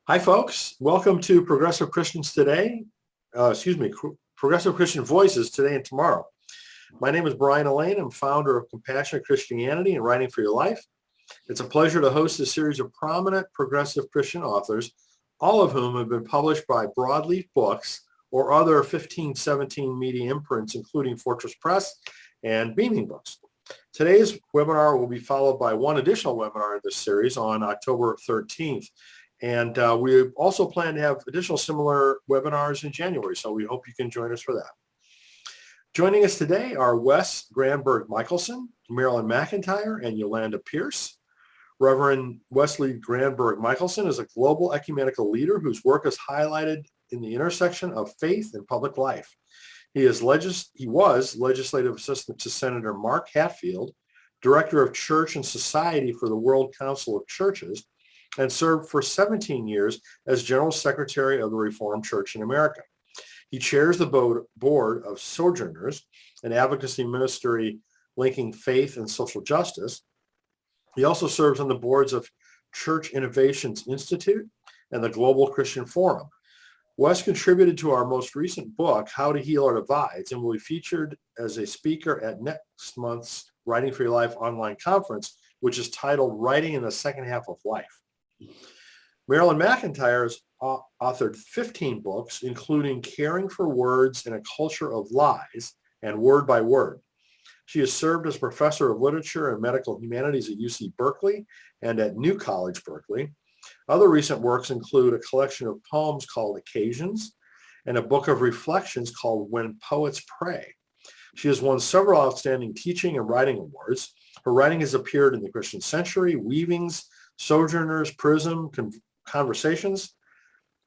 Hi, folks. Welcome to Progressive Christians Today. Progressive Christian Voices Today and Tomorrow. My name is Brian Elaine. I'm founder of Compassionate Christianity and Writing for Your Life. It's a pleasure to host a series of prominent progressive Christian authors, all of whom have been published by Broadleaf Books or other 1517 media imprints, including Fortress Press and Beaming Books. Today's webinar will be followed by one additional webinar in this series on October 13th. And we also plan to have additional similar webinars in January, so we hope you can join us for that. Joining us today are Wes Granberg-Michaelson, Marilyn McEntyre, and Yolanda Pierce. Reverend Wesley Granberg-Michaelson is a global ecumenical leader whose work is highlighted in the intersection of faith and public life. He was legislative assistant to Senator Mark Hatfield, director of Church and Society for the World Council of Churches, and served for 17 years as General Secretary of the Reformed Church in America. He chairs the board of Sojourners, an advocacy ministry linking faith and social justice. He also serves on the boards of Church Innovations Institute and the Global Christian Forum. Wes contributed to our most recent book, How to Heal Our Divides, and will be featured as a speaker at next month's Writing for Your Life online conference, which is titled Writing in the Second Half of Life. Marilyn McEntyre has authored 15 books, including Caring for Words in a Culture of Lies and Word by Word. She has served as professor of literature and medical humanities at UC Berkeley and at New College, Berkeley. Other recent works include a collection of poems called Occasions and a book of reflections called When Poets Pray. She has won several outstanding teaching and writing awards. Her writing has appeared in the Christian Century, Weavings, Sojourners, Prism, Conversations,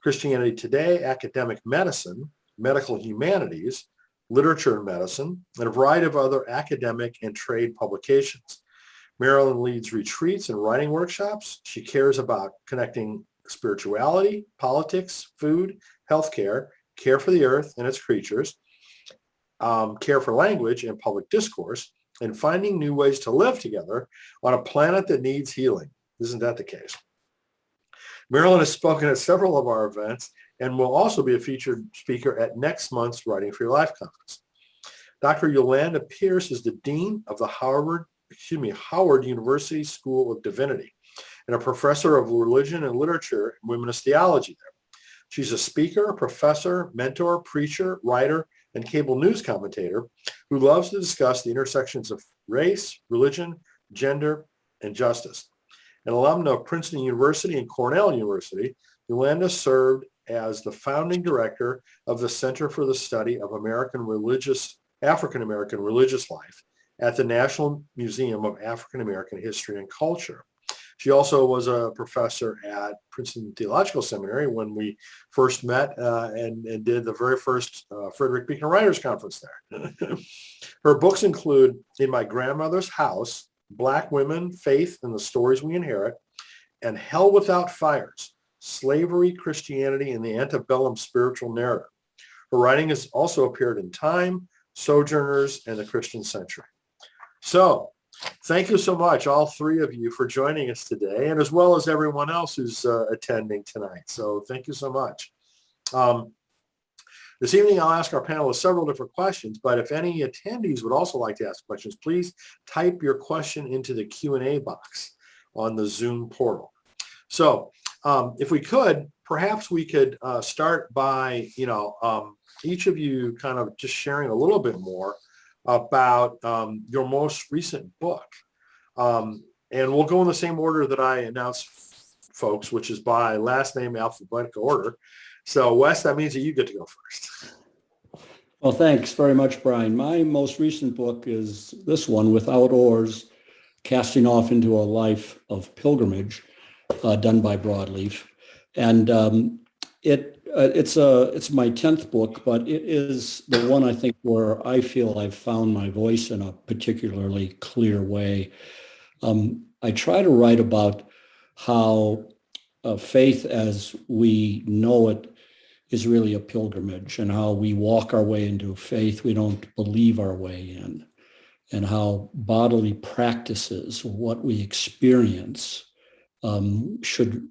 Christianity Today, Academic Medicine, Medical Humanities, Literature and Medicine, and a variety of other academic and trade publications. Marilyn leads retreats and writing workshops. She cares about connecting spirituality, politics, food, healthcare, care for the earth and its creatures, care for language and public discourse, and finding new ways to live together on a planet that needs healing. Isn't that the case? Marilyn has spoken at several of our events and will also be a featured speaker at next month's Writing for Your Life conference. Dr. Yolanda Pierce is the Dean of the Howard University School of Divinity and a professor of religion and literature and women's theology there. She's a speaker, professor, mentor, preacher, writer, and cable news commentator who loves to discuss the intersections of race, religion, gender, and justice. An alumna of Princeton University and Cornell University, Yolanda served as the founding director of the Center for the Study of African American Religious Life at the National Museum of African American History and Culture. She also was a professor at Princeton Theological Seminary when we first met and did the very first Frederick Beacon Writers Conference there. Her books include In My Grandmother's House, Black Women, Faith, and the Stories We Inherit, and Hell Without Fires, Slavery, Christianity, and the Antebellum Spiritual Narrative. Her writing has also appeared in Time, Sojourners, and the Christian Century. So, thank you so much, all three of you, for joining us today, and as well as everyone else who's attending tonight. So thank you so much. This evening, I'll ask our panelists several different questions, but if any attendees would also like to ask questions, please type your question into the Q&A box on the Zoom portal. So if we could, perhaps we could start by, each of you kind of just sharing a little bit more about your most recent book. And we'll go in the same order that I announced, folks, which is by last name alphabetical order. So Wes, that means that you get to go first. Well, thanks very much, Brian. My most recent book is this one, Without Oars, Casting Off into a Life of Pilgrimage, done by Broadleaf. And it's my 10th book, but it is the one I think where I feel I've found my voice in a particularly clear way. I try to write about how faith as we know it is really a pilgrimage, and how we walk our way into faith we don't believe our way in, and how bodily practices, what we experience, should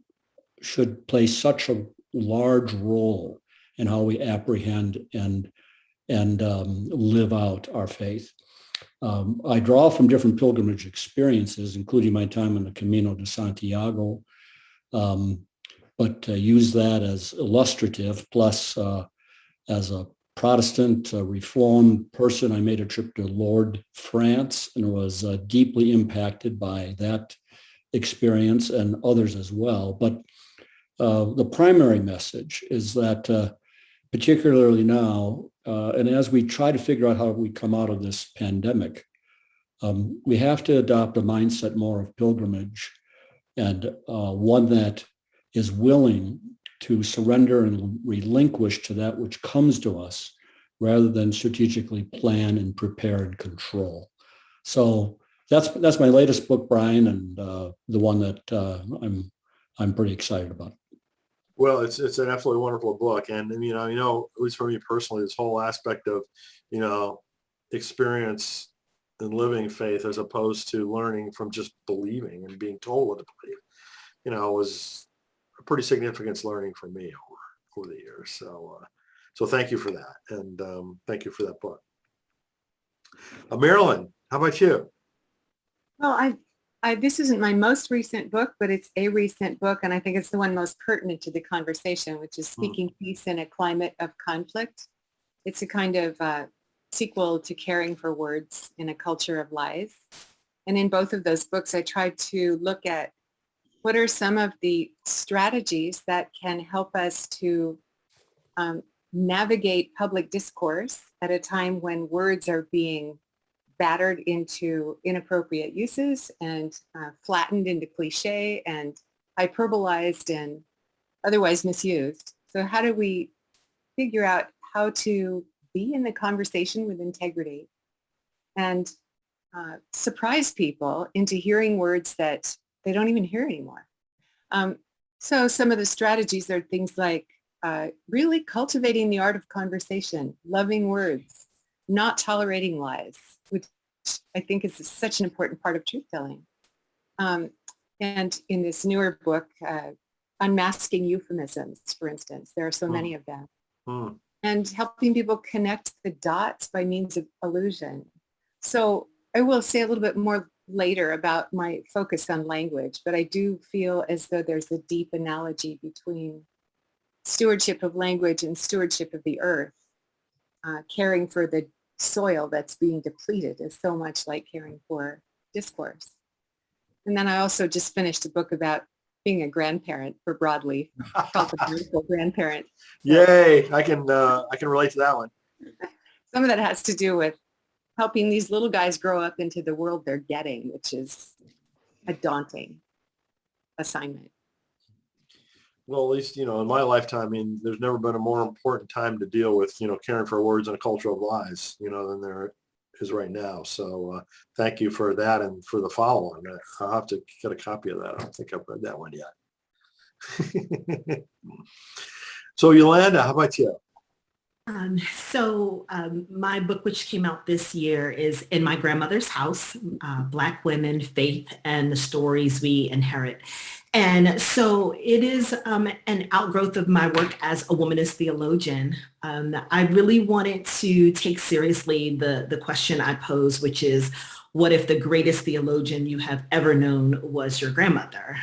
should play such a large role in how we apprehend and live out our faith. I draw from different pilgrimage experiences, including my time on the Camino de Santiago, but use that as illustrative. Plus, as a Protestant, Reformed person, I made a trip to Lourdes, France, and was deeply impacted by that experience and others as well. But the primary message is that particularly now, and as we try to figure out how we come out of this pandemic, we have to adopt a mindset more of pilgrimage, and one that is willing to surrender and relinquish to that which comes to us rather than strategically plan and prepare and control. So that's my latest book, Brian, and the one that I'm pretty excited about. Well, it's an absolutely wonderful book, and at least for me personally, this whole aspect of experience and living faith as opposed to learning from just believing and being told what to believe, was a pretty significant learning for me over the years. So thank you for that, and thank you for that book. Marilyn, how about you? Well, this isn't my most recent book, but it's a recent book, and I think it's the one most pertinent to the conversation, which is Speaking Peace in a Climate of Conflict. It's a kind of sequel to Caring for Words in a Culture of Lies. And in both of those books, I tried to look at what are some of the strategies that can help us to navigate public discourse at a time when words are being battered into inappropriate uses and flattened into cliche and hyperbolized and otherwise misused. So how do we figure out how to be in the conversation with integrity and surprise people into hearing words that they don't even hear anymore? So some of the strategies are things like really cultivating the art of conversation, loving words, not tolerating lies, which I think is such an important part of truth-telling. And in this newer book, Unmasking Euphemisms, for instance, there are so many of them. And helping people connect the dots by means of allusion. So I will say a little bit more later about my focus on language, but I do feel as though there's a deep analogy between stewardship of language and stewardship of the earth. Caring for the soil that's being depleted is so much like caring for discourse. And then I also just finished a book about being a grandparent for broadleaf, called The Beautiful Grandparent. Yay! I can relate to that one. Some of that has to do with helping these little guys grow up into the world they're getting, which is a daunting assignment. Well, at least, in my lifetime, there's never been a more important time to deal with, caring for words in a culture of lies, than there is right now. So thank you for that and for the follow-on. I'll have to get a copy of that. I don't think I've read that one yet. So Yolanda, how about you? My book, which came out this year, is In My Grandmother's House, Black Women, Faith, and the Stories We Inherit. And so it is an outgrowth of my work as a womanist theologian. I really wanted to take seriously the question I pose, which is, what if the greatest theologian you have ever known was your grandmother?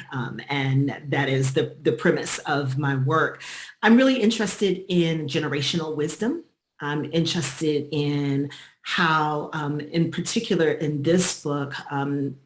And that is the premise of my work. I'm really interested in generational wisdom. I'm interested in how, in particular in this book,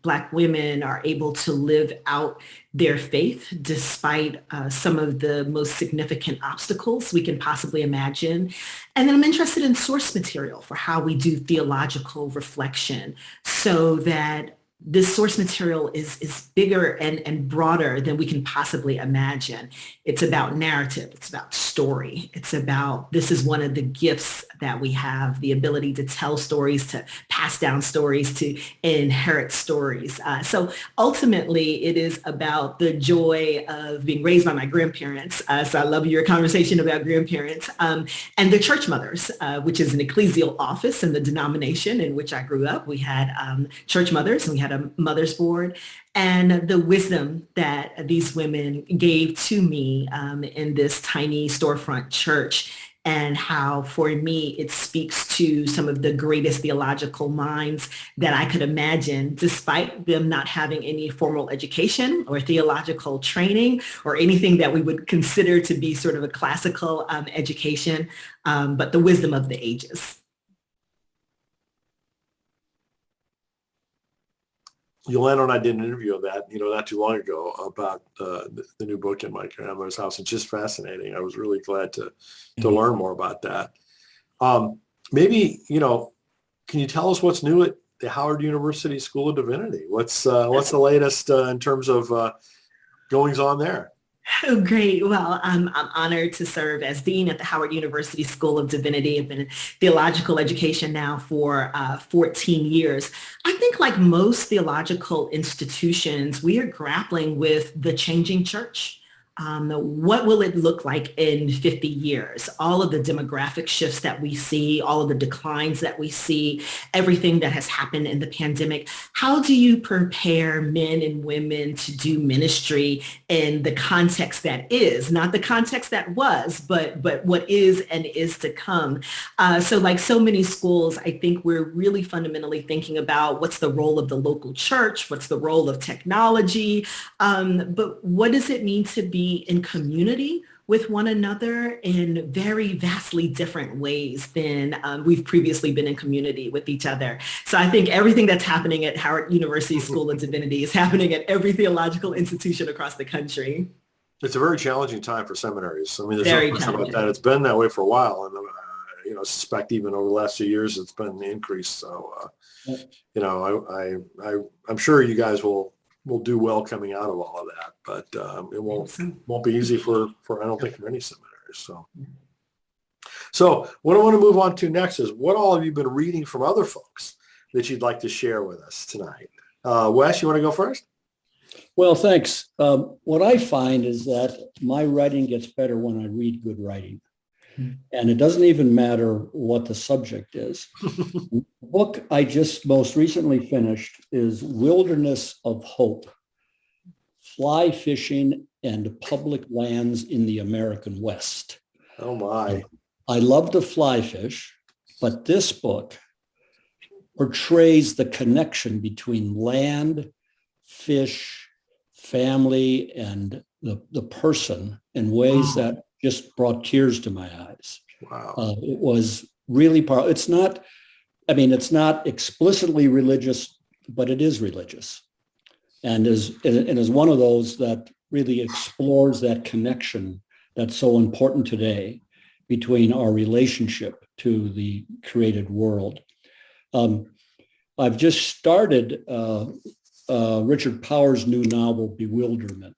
Black women are able to live out their faith despite some of the most significant obstacles we can possibly imagine. And then I'm interested in source material for how we do theological reflection so that this source material is bigger and broader than we can possibly imagine. It's about narrative. It's about story. It's about, this is one of the gifts that we have, the ability to tell stories, to pass down stories, to inherit stories. So ultimately, it is about the joy of being raised by my grandparents. So I love your conversation about grandparents. And the church mothers, which is an ecclesial office in the denomination in which I grew up. We had church mothers and we had had a mother's board, and the wisdom that these women gave to me in this tiny storefront church, and how for me it speaks to some of the greatest theological minds that I could imagine, despite them not having any formal education or theological training or anything that we would consider to be sort of a classical education, but the wisdom of the ages. Yolanda and I did an interview of that, not too long ago about the new book in my grandmother's house. It's just fascinating. I was really glad to learn more about that. Maybe, can you tell us what's new at the Howard University School of Divinity? What's the latest in terms of goings on there? Oh, great. Well, I'm honored to serve as dean at the Howard University School of Divinity. I've been in theological education now for 14 years. I think like most theological institutions, we are grappling with the changing church. What will it look like in 50 years? All of the demographic shifts that we see, all of the declines that we see, everything that has happened in the pandemic. How do you prepare men and women to do ministry in the context that is, not the context that was, but what is and is to come? So like so many schools, I think we're really fundamentally thinking about what's the role of the local church, what's the role of technology, but what does it mean to be in community with one another in very vastly different ways than we've previously been in community with each other. So I think everything that's happening at Howard University School of Divinity is happening at every theological institution across the country. It's a very challenging time for seminaries. I mean, there's Very no question about challenging. that. It's been that way for a while. And, I suspect even over the last few years, it's been an increase. So, I'm sure you guys will do well coming out of all of that, but it won't be easy for I don't think for any seminaries. So what I want to move on to next is what all have you been reading from other folks that you'd like to share with us tonight? Wes, you want to go first? Well, thanks. What I find is that my writing gets better when I read good writing. And it doesn't even matter what the subject is. The book I just most recently finished is Wilderness of Hope, Fly Fishing and Public Lands in the American West. Oh my. I love to fly fish, but this book portrays the connection between land, fish, family, and the person in ways that just brought tears to my eyes. Wow. It was really powerful. It's not explicitly religious, but it is religious, and is one of those that really explores that connection that's so important today between our relationship to the created world. I've just started Richard Powers' new novel, Bewilderment.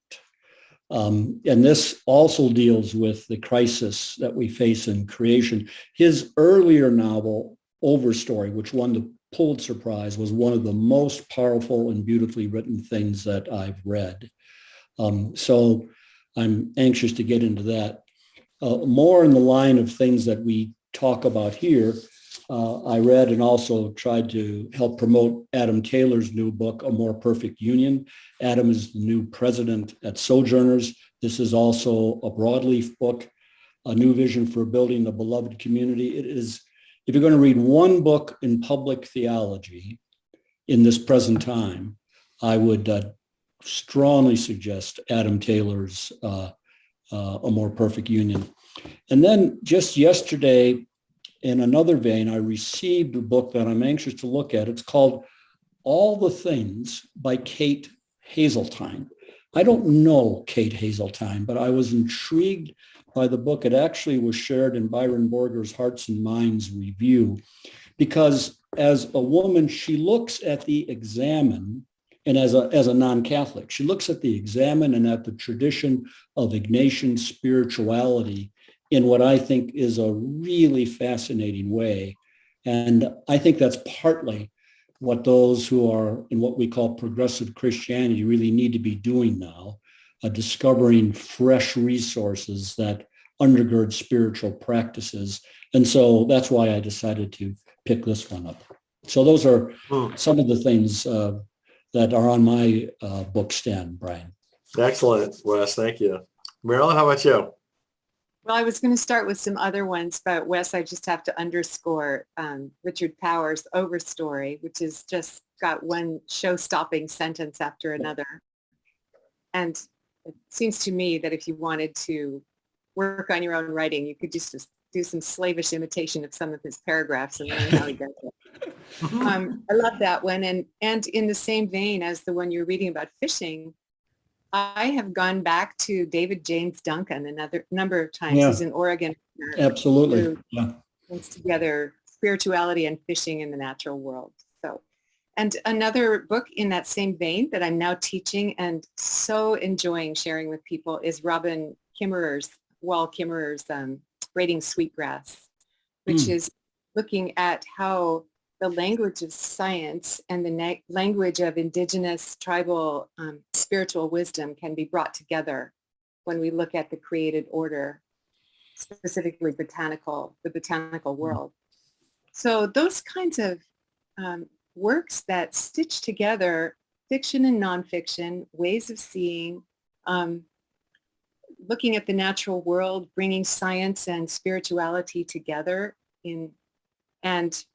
And this also deals with the crisis that we face in creation. His earlier novel, Overstory, which won the Pulitzer Prize, was one of the most powerful and beautifully written things that I've read. So I'm anxious to get into that. More in the line of things that we talk about here, I read and also tried to help promote Adam Taylor's new book, A More Perfect Union. Adam is the new president at Sojourners. This is also a broadleaf book, A New Vision for Building a Beloved Community. It is, if you're going to read one book in public theology in this present time, I would strongly suggest Adam Taylor's A More Perfect Union. And then just yesterday, in another vein, I received a book that I'm anxious to look at. It's called All the Things by Kate Hazeltine. I don't know Kate Hazeltine, but I was intrigued by the book. It actually was shared in Byron Borger's Hearts and Minds review, because as a woman, she looks at the Examen, and as a non-Catholic, she looks at the Examen and at the tradition of Ignatian spirituality in what I think is a really fascinating way. And I think that's partly what those who are in what we call progressive Christianity really need to be doing now, discovering fresh resources that undergird spiritual practices. And so that's why I decided to pick this one up. So those are some of the things that are on my book stand, Brian. Excellent, Wes. Thank you. Marilyn, how about you? Well, I was going to start with some other ones, but Wes, I just have to underscore Richard Powers' Overstory, which has just got one show-stopping sentence after another. And it seems to me that if you wanted to work on your own writing, you could just do some slavish imitation of some of his paragraphs and learn how he does it. I love that one. And in the same vein as the one you're reading about fishing, I have gone back to David James Duncan another number of times. Yeah. He's an Oregon. Absolutely. Who Yeah. brings together spirituality and fishing in the natural world. So, and another book in that same vein that I'm now teaching and so enjoying sharing with people is Wal Kimmerer's Braiding Sweetgrass, which is looking at how the language of science and the language of indigenous tribal spiritual wisdom can be brought together when we look at the created order, specifically the botanical world. So those kinds of works that stitch together fiction and nonfiction, ways of seeing, looking at the natural world, bringing science and spirituality together and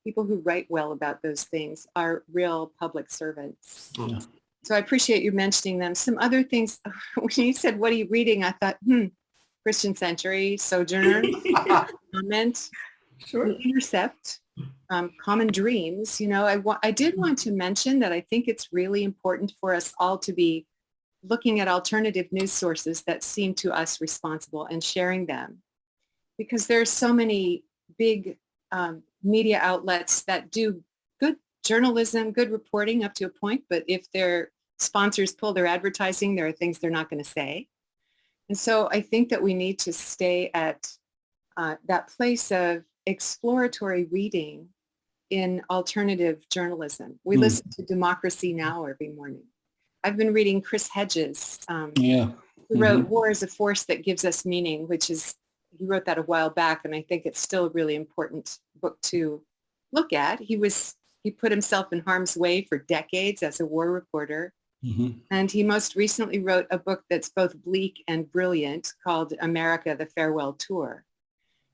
people who write well about those things are real public servants. Yeah. So I appreciate you mentioning them. Some other things, when you said, what are you reading? I thought, Christian Century, Sojourner, Comment, Sure. Intercept, Common Dreams. You know, I did want to mention that I think it's really important for us all to be looking at alternative news sources that seem to us responsible and sharing them. Because there are so many big media outlets that do good journalism, good reporting up to a point, but if their sponsors pull their advertising, there are things they're not going to say. And so I think that we need to stay at that place of exploratory reading in alternative journalism. We listen to Democracy Now! Every morning. I've been reading Chris Hedges, who wrote War is a Force That Gives Us Meaning, which is, he wrote that a while back, and I think it's still a really important book to look at. He put himself in harm's way for decades as a war reporter. And he most recently wrote a book that's both bleak and brilliant called America, the Farewell Tour.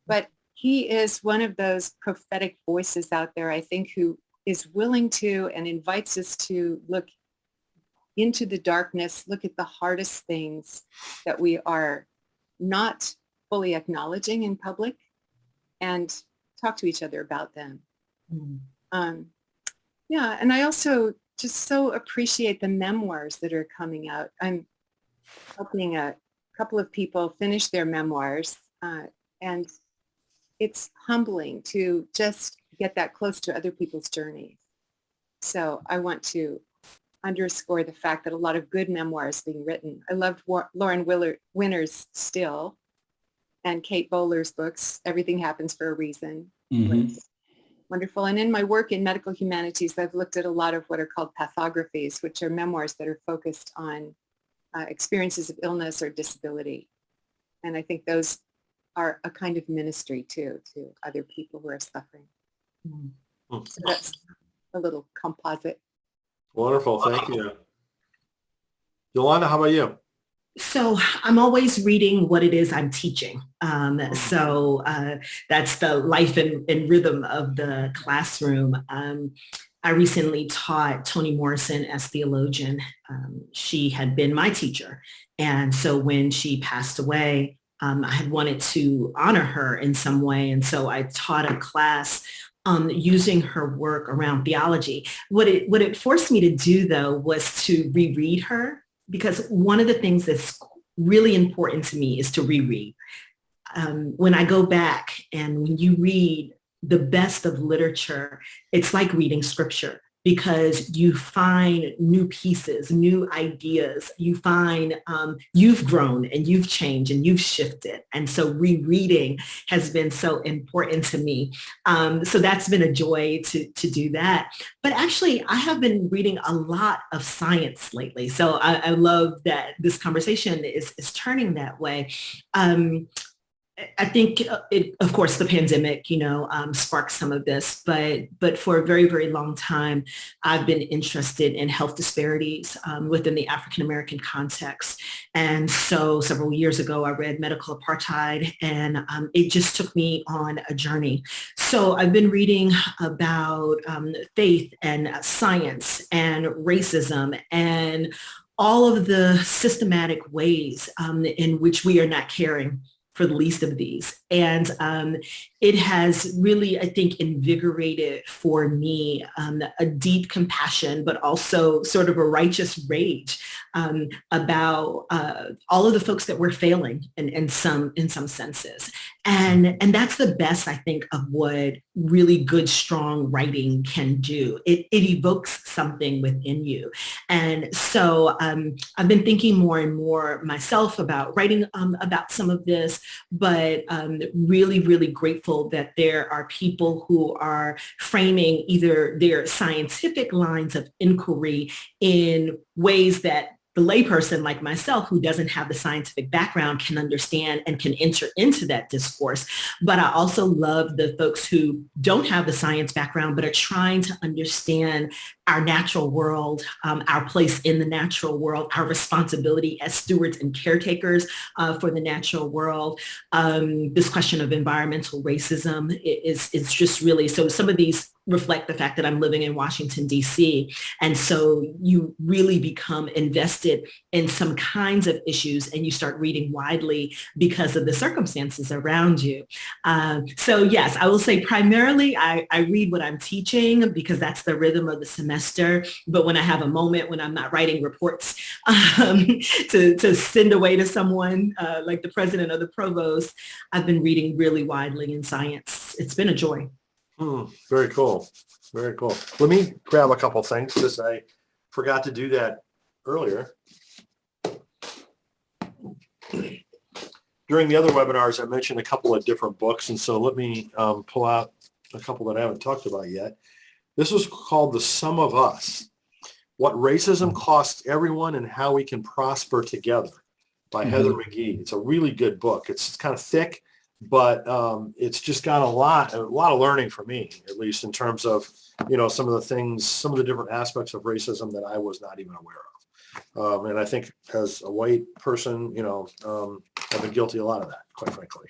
But he is one of those prophetic voices out there, I think, who is willing to and invites us to look into the darkness, look at the hardest things that we are not fully acknowledging in public and talk to each other about them. Yeah, and I also just so appreciate the memoirs that are coming out. I'm helping a couple of people finish their memoirs, and it's humbling to just get that close to other people's journeys. So I want to underscore the fact that a lot of good memoirs being written. I loved Lauren Winner's Still and Kate Bowler's books, Everything Happens for a Reason. Wonderful. And in my work in medical humanities, I've looked at a lot of what are called pathographies, which are memoirs that are focused on experiences of illness or disability. And I think those are a kind of ministry too, to other people who are suffering. So that's a little composite. Wonderful. Thank you. Yolanda, how about you? So I'm always reading what it is I'm teaching. So that's the life and rhythm of the classroom. I recently taught Toni Morrison as theologian. She had been my teacher. And so when she passed away, I had wanted to honor her in some way. And so I taught a class using her work around theology. What it forced me to do, though, was to reread her, because one of the things that's really important to me is to reread. When I go back and when you read the best of literature, it's like reading scripture, because you find new pieces, new ideas. You find you've grown and you've changed and you've shifted. And so rereading has been so important to me. So that's been a joy to do that. But actually, I have been reading a lot of science lately. So I love that this conversation is turning that way. I think of course, the pandemic, sparked some of this, but for a very, very long time, I've been interested in health disparities within the African American context. And so several years ago, I read Medical Apartheid, and it just took me on a journey. So I've been reading about faith and science and racism and all of the systematic ways in which we are not caring for the least of these. And it has really, I think, invigorated for me a deep compassion, but also sort of a righteous rage about all of the folks that we're failing in some senses. And that's the best, I think, of what really good, strong writing can do. It evokes something within you. And so I've been thinking more and more myself about writing about some of this, but really, really grateful that there are people who are framing either their scientific lines of inquiry in ways that the layperson like myself, who doesn't have the scientific background, can understand and can enter into that discourse. But I also love the folks who don't have the science background, but are trying to understand our natural world, our place in the natural world, our responsibility as stewards and caretakers for the natural world. This question of environmental racism is just really, so some of these reflect the fact that I'm living in Washington, D.C. And so you really become invested in some kinds of issues, and you start reading widely because of the circumstances around you. So yes, I will say primarily I read what I'm teaching because that's the rhythm of the semester. But when I have a moment when I'm not writing reports to send away to someone like the president or the provost, I've been reading really widely in science. It's been a joy. Very cool. Very cool. Let me grab a couple things because I forgot to do that earlier. During the other webinars, I mentioned a couple of different books, and so let me pull out a couple that I haven't talked about yet. This was called The Sum of Us: What Racism Costs Everyone and How We Can Prosper Together by Heather McGhee. It's a really good book. It's kind of thick, but it's just got a lot of learning for me, at least in terms of, some of the things, some of the different aspects of racism that I was not even aware of. And I think as a white person, I've been guilty of a lot of that, quite frankly.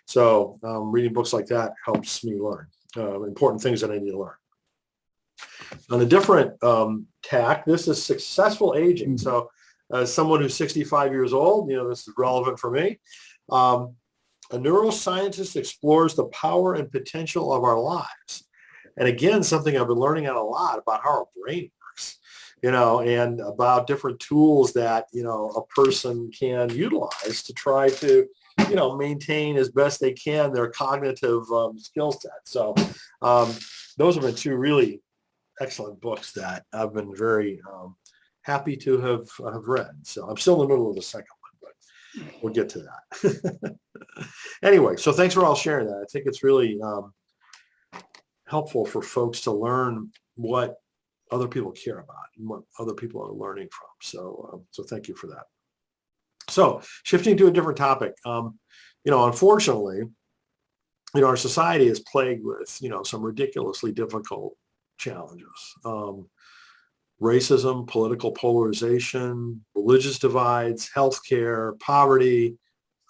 So reading books like that helps me learn important things that I need to learn. On a different tack, this is Successful Aging. So as someone who's 65 years old, this is relevant for me. A neuroscientist explores the power and potential of our lives. And again, something I've been learning out a lot about how our brain works, and about different tools that, a person can utilize to try to, maintain as best they can their cognitive skill set. So those have been two really excellent books that I've been very happy to have read. So I'm still in the middle of the second one, but we'll get to that. Anyway, so thanks for all sharing that. I think it's really helpful for folks to learn what other people care about and what other people are learning from. So thank you for that. So shifting to a different topic, unfortunately, our society is plagued with, some ridiculously difficult challenges. Racism, political polarization, religious divides, healthcare, poverty.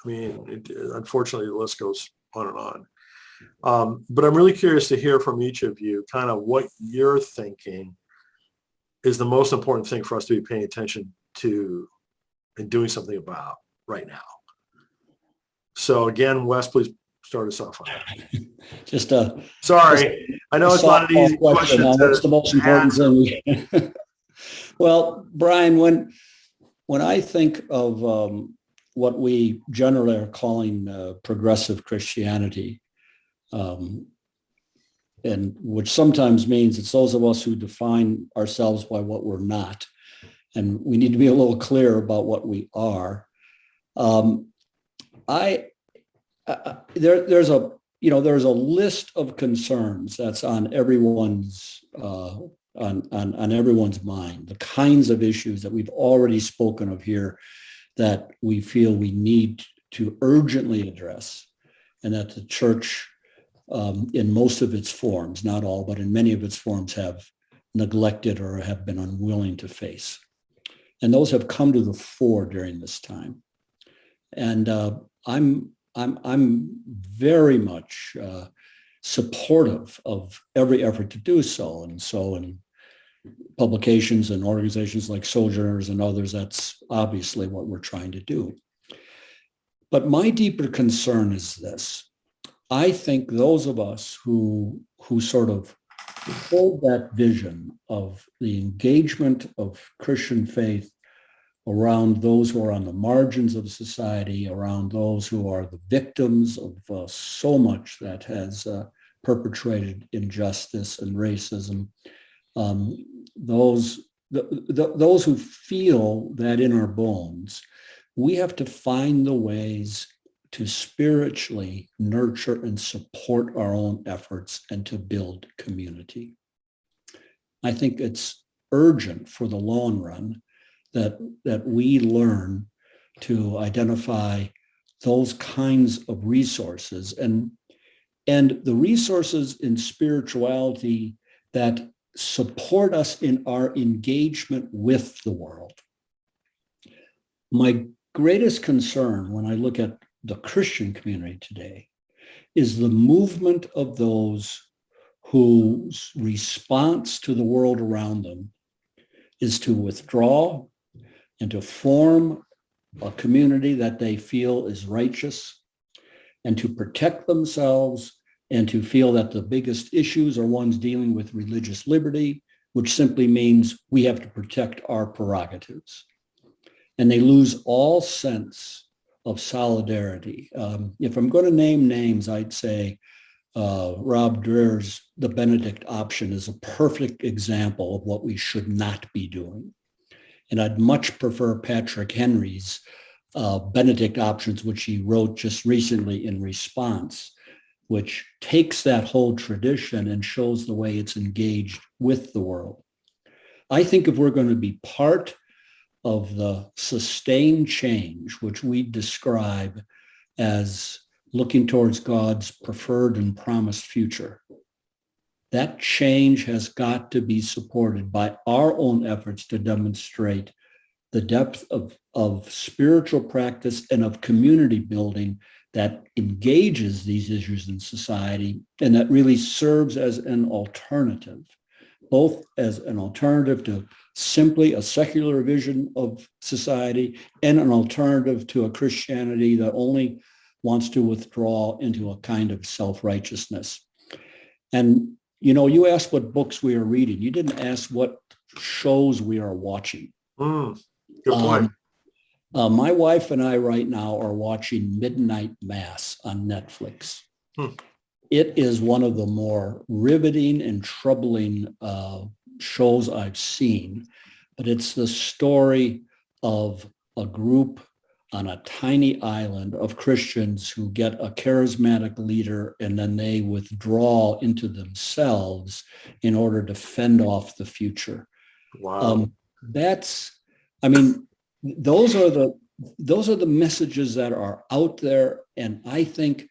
I mean, unfortunately, the list goes on and on. But I'm really curious to hear from each of you kind of what you're thinking is the most important thing for us to be paying attention to and doing something about right now. So again, Wes, please start us off on that. Sorry, I know it's not an easy question. What's the most important thing? Well, Brian, when I think of what we generally are calling progressive Christianity, and which sometimes means it's those of us who define ourselves by what we're not, and we need to be a little clear about what we are. There's a list of concerns that's on everyone's on everyone's mind, the kinds of issues that we've already spoken of here that we feel we need to urgently address. and that the church, in most of its forms, not all, but in many of its forms, have neglected or have been unwilling to face. And those have come to the fore during this time. And I'm very much supportive of every effort to do so. And so in publications and organizations like Sojourners and others, that's obviously what we're trying to do. But my deeper concern is this. I think those of us who sort of hold that vision of the engagement of Christian faith around those who are on the margins of society, around those who are the victims of so much that has perpetrated injustice and racism, those who feel that in our bones, we have to find the ways to spiritually nurture and support our own efforts and to build community. I think it's urgent for the long run that we learn to identify those kinds of resources and the resources in spirituality that support us in our engagement with the world. My greatest concern when I look at the Christian community today is the movement of those whose response to the world around them is to withdraw and to form a community that they feel is righteous and to protect themselves and to feel that the biggest issues are ones dealing with religious liberty, which simply means we have to protect our prerogatives. And they lose all sense of solidarity. If I'm going to name names, I'd say Rob Dreher's The Benedict Option is a perfect example of what we should not be doing. And I'd much prefer Patrick Henry's Benedict Options, which he wrote just recently in response, which takes that whole tradition and shows the way it's engaged with the world. I think if we're going to be part of the sustained change, which we describe as looking towards God's preferred and promised future, that change has got to be supported by our own efforts to demonstrate the depth of spiritual practice and of community building that engages these issues in society and that really serves as an alternative, both as an alternative to simply a secular vision of society and an alternative to a Christianity that only wants to withdraw into a kind of self-righteousness. And, you know, you asked what books we are reading. You didn't ask what shows we are watching. Good point. My wife and I right now are watching Midnight Mass on Netflix. It is one of the more riveting and troubling shows I've seen, but it's the story of a group on a tiny island of Christians who get a charismatic leader and then they withdraw into themselves in order to fend off the future. Wow. Those are the messages that are out there, and I think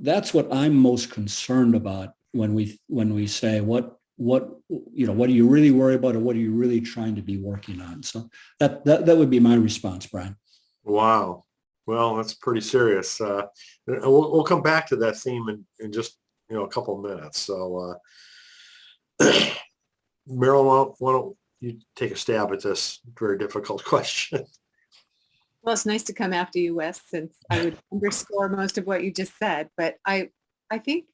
that's what I'm most concerned about when we say what do you really worry about, or what are you really trying to be working on? So that would be my response, Brian. Wow. Well, that's pretty serious. We'll come back to that theme in just a couple of minutes. So, Marilyn, why don't you take a stab at this very difficult question? Well, it's nice to come after you, Wes, since I would underscore most of what you just said. But I think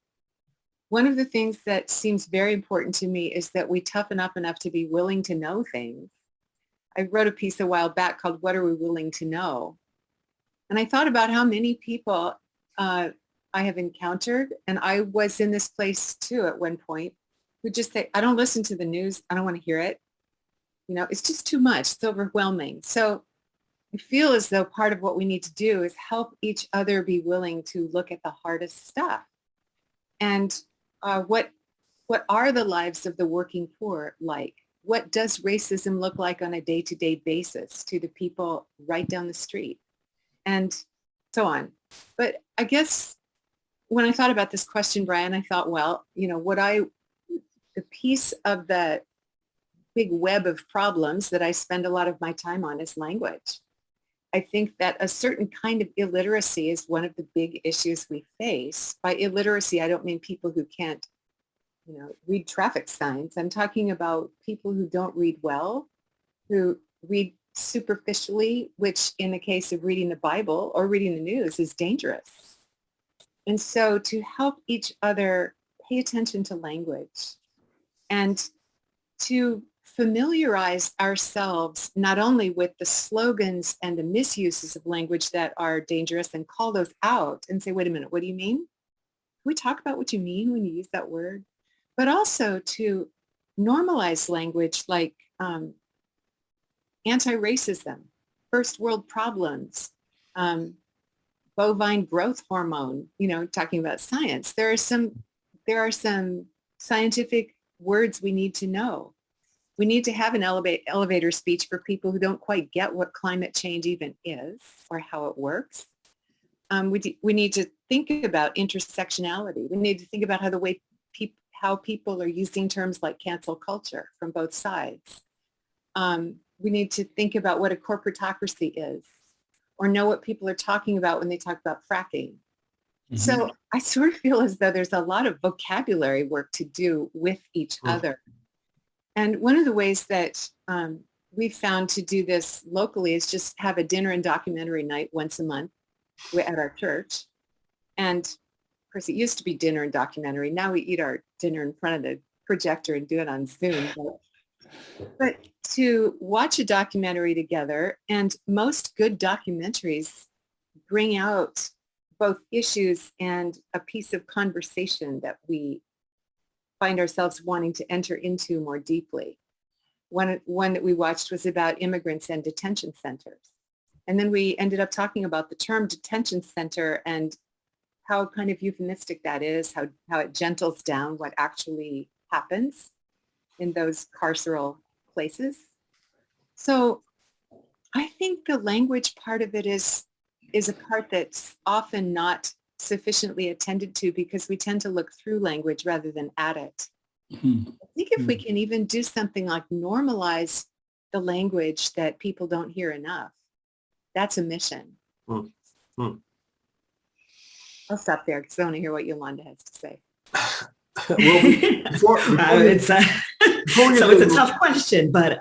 one of the things that seems very important to me is that we toughen up enough to be willing to know things. I wrote a piece a while back called "What Are We Willing to Know?" And I thought about how many people I have encountered, and I was in this place too at one point, who just say, I don't listen to the news. I don't want to hear it. It's just too much. It's overwhelming. So I feel as though part of what we need to do is help each other be willing to look at the hardest stuff. And what are the lives of the working poor like? What does racism look like on a day-to-day basis to the people right down the street? And so on. But I guess when I thought about this question, Brian, I thought, well, the piece of the big web of problems that I spend a lot of my time on is language. I think that a certain kind of illiteracy is one of the big issues we face. By illiteracy, I don't mean people who can't, read traffic signs. I'm talking about people who don't read well, who read superficially, which in the case of reading the Bible or reading the news is dangerous. And so to help each other pay attention to language and to familiarize ourselves not only with the slogans and the misuses of language that are dangerous and call those out and say, wait a minute, what do you mean? Can we talk about what you mean when you use that word? But also to normalize language like anti-racism, first world problems, bovine growth hormone, talking about science. There are some scientific words we need to know. We need to have an elevator speech for people who don't quite get what climate change even is or how it works. We need to think about intersectionality. We need to think about how people are using terms like cancel culture from both sides. We need to think about what a corporatocracy is or know what people are talking about when they talk about fracking. Mm-hmm. So I sort of feel as though there's a lot of vocabulary work to do with each other. And one of the ways that we've found to do this locally is just have a dinner and documentary night once a month at our church. And of course, it used to be dinner and documentary. Now we eat our dinner in front of the projector and do it on Zoom. But to watch a documentary together, and most good documentaries bring out both issues and a piece of conversation that we find ourselves wanting to enter into more deeply. One that we watched was about immigrants and detention centers. And then we ended up talking about the term detention center and how kind of euphemistic that is, how it gentles down what actually happens in those carceral places. So I think the language part of it is a part that's often not sufficiently attended to because we tend to look through language rather than at it. Mm-hmm. I think if we can even do something like normalize the language that people don't hear enough, that's a mission. Mm-hmm. I'll stop there because I want to hear what Yolanda has to say. It's a tough question, but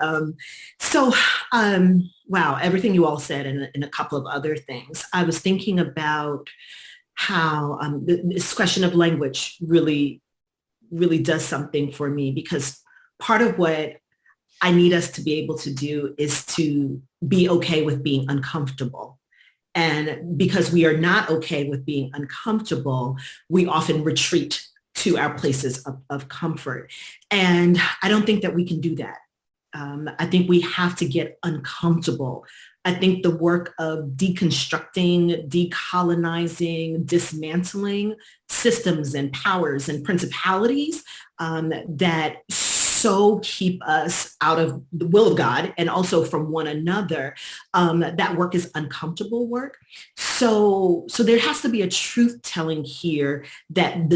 wow, everything you all said and a couple of other things. I was thinking about how this question of language really does something for me, because part of what I need us to be able to do is to be okay with being uncomfortable. And because we are not okay with being uncomfortable, we often retreat to our places of comfort. And I don't think that we can do that. I think we have to get uncomfortable. I think the work of deconstructing, decolonizing, dismantling systems and powers and principalities that so keep us out of the will of God and also from one another, that work is uncomfortable work. So there has to be a truth telling here that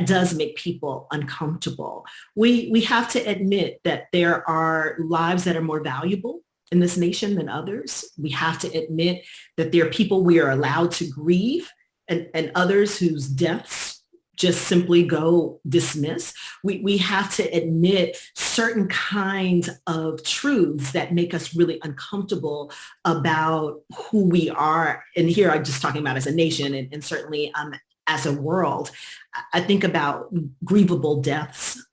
does make people uncomfortable. We have to admit that there are lives that are more valuable in this nation than others. We have to admit that there are people we are allowed to grieve and others whose deaths just simply go dismiss. We have to admit certain kinds of truths that make us really uncomfortable about who we are. And here I'm just talking about as a nation and certainly as a world. I think about grievable deaths.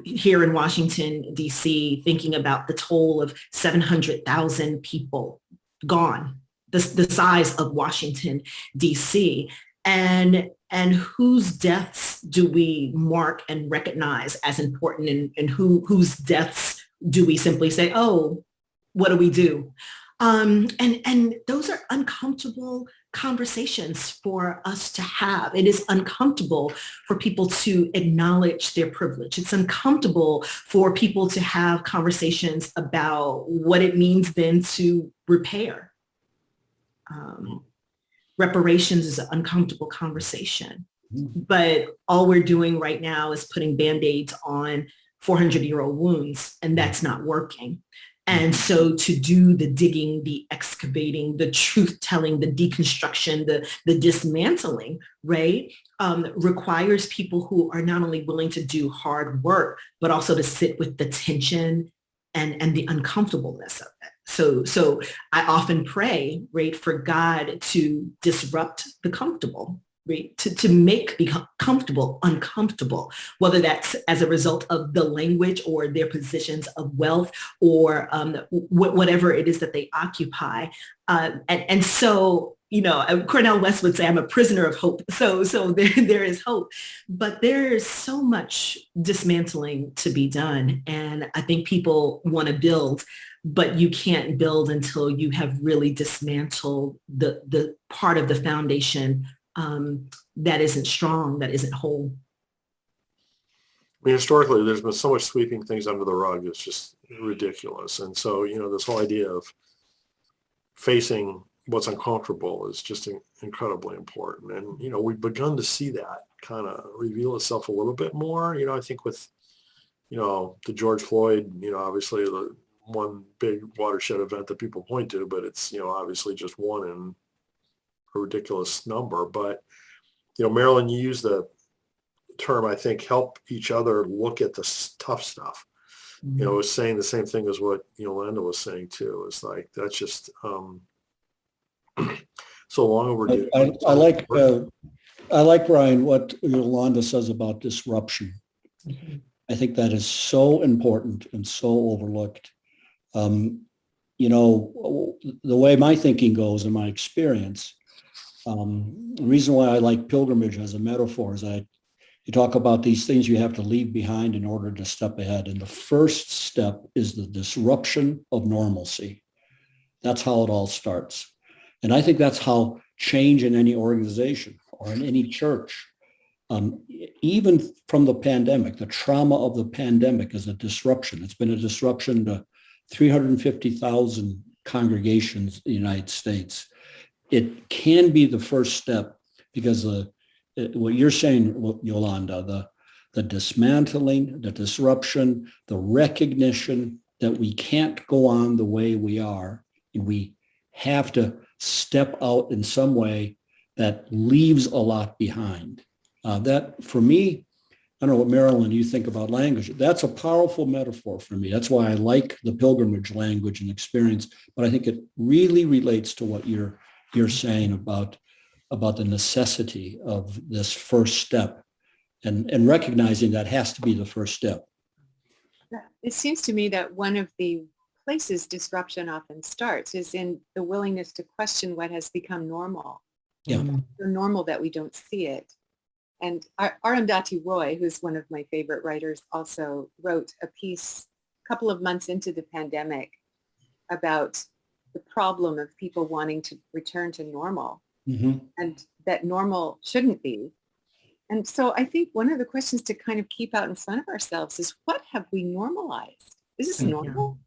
Here in Washington, D.C., thinking about the toll of 700,000 people gone, the size of Washington, D.C., and whose deaths do we mark and recognize as important, and whose deaths do we simply say, oh, what do we do? And those are uncomfortable conversations for us to have. It is uncomfortable for people to acknowledge their privilege. It's uncomfortable for people to have conversations about what it means then to repair. reparations is an uncomfortable conversation. Mhm. But all we're doing right now is putting Band-Aids on 400-year-old wounds, and that's not working. And so to do the digging, the excavating, the truth-telling, the deconstruction, the dismantling, right, requires people who are not only willing to do hard work, but also to sit with the tension and the uncomfortableness of it. So I often pray, right, for God to disrupt the comfortable, right, to make become comfortable uncomfortable, whether that's as a result of the language or their positions of wealth or whatever it is that they occupy. And so, you know, Cornell West would say, I'm a prisoner of hope. So there is hope, but there is so much dismantling to be done. And I think people want to build, but you can't build until you have really dismantled the part of the foundation that isn't strong, that isn't whole. I mean, historically, there's been so much sweeping things under the rug. It's just ridiculous. And so, you know, this whole idea of facing what's uncomfortable is just incredibly important. And, you know, we've begun to see that kind of reveal itself a little bit more. You know, I think with, you know, the George Floyd, you know, obviously the one big watershed event that people point to, but it's, you know, obviously just one in a ridiculous number. But, you know, Marilyn, you use the term, I think, help each other look at the tough stuff. You know, it's saying the same thing as what Yolanda was saying too. It's like, that's just so long overdue. I like, Brian, what Yolanda says about disruption. I think that is so important and so overlooked. You know, the way my thinking goes in my experience, the reason why I like pilgrimage as a metaphor is you talk about these things you have to leave behind in order to step ahead. And the first step is the disruption of normalcy. That's how it all starts. And I think that's how change in any organization or in any church, even from the pandemic, the trauma of the pandemic is a disruption. It's been a disruption to 350,000 congregations in the United States. It can be the first step because what you're saying, Yolanda, the dismantling, the disruption, the recognition that we can't go on the way we are, and we have to step out in some way that leaves a lot behind. That, for me, I don't know what, Marilyn, you think about language. That's a powerful metaphor for me. That's why I like the pilgrimage language and experience, but I think it really relates to what you're saying about the necessity of this first step and recognizing that has to be the first step. It seems to me that one of the places disruption often starts is in the willingness to question what has become normal. Yeah. So normal that we don't see it. And Arundhati Roy, who's one of my favorite writers, also wrote a piece a couple of months into the pandemic about the problem of people wanting to return to normal. Mm-hmm. And that normal shouldn't be. And so I think one of the questions to kind of keep out in front of ourselves is, what have we normalized? Is this normal? Yeah.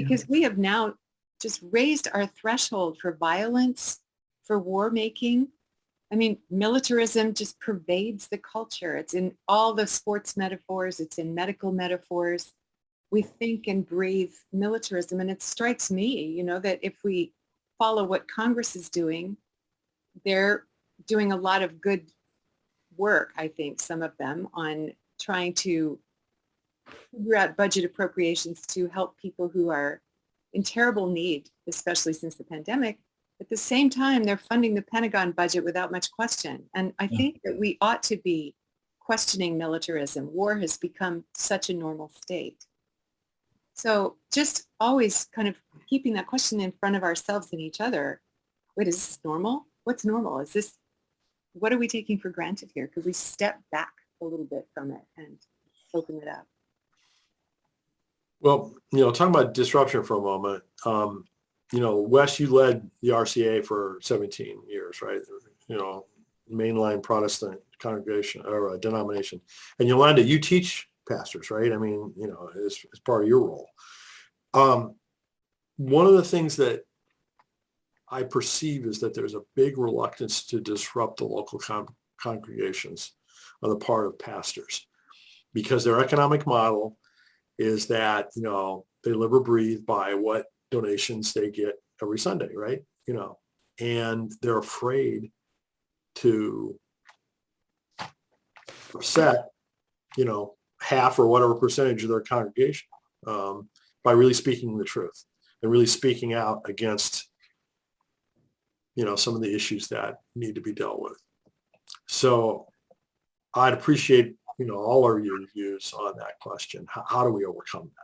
Because we have now just raised our threshold for violence, for war making. I mean, militarism just pervades the culture. It's in all the sports metaphors. It's in medical metaphors. We think and breathe militarism. And it strikes me, you know, that if we follow what Congress is doing, they're doing a lot of good work, I think, some of them, on trying to figure out budget appropriations to help people who are in terrible need, especially since the pandemic. At the same time, they're funding the Pentagon budget without much question. And I think that we ought to be questioning militarism. War has become such a normal state. So just always kind of keeping that question in front of ourselves and each other. Wait, is this normal? What's normal? What are we taking for granted here? Could we step back a little bit from it and open it up? Well, you know, talking about disruption for a moment, you know, Wes, you led the RCA for 17 years, right? You know, mainline Protestant congregation or denomination. And Yolanda, you teach pastors, right? I mean, you know, as part of your role. One of the things that I perceive is that there's a big reluctance to disrupt the local congregations on the part of pastors, because their economic model is that, they live or breathe by what donations they get every Sunday, right? And they're afraid to upset, half or whatever percentage of their congregation by really speaking the truth and really speaking out against, some of the issues that need to be dealt with. So I'd appreciate, all of your views on that question. How do we overcome that?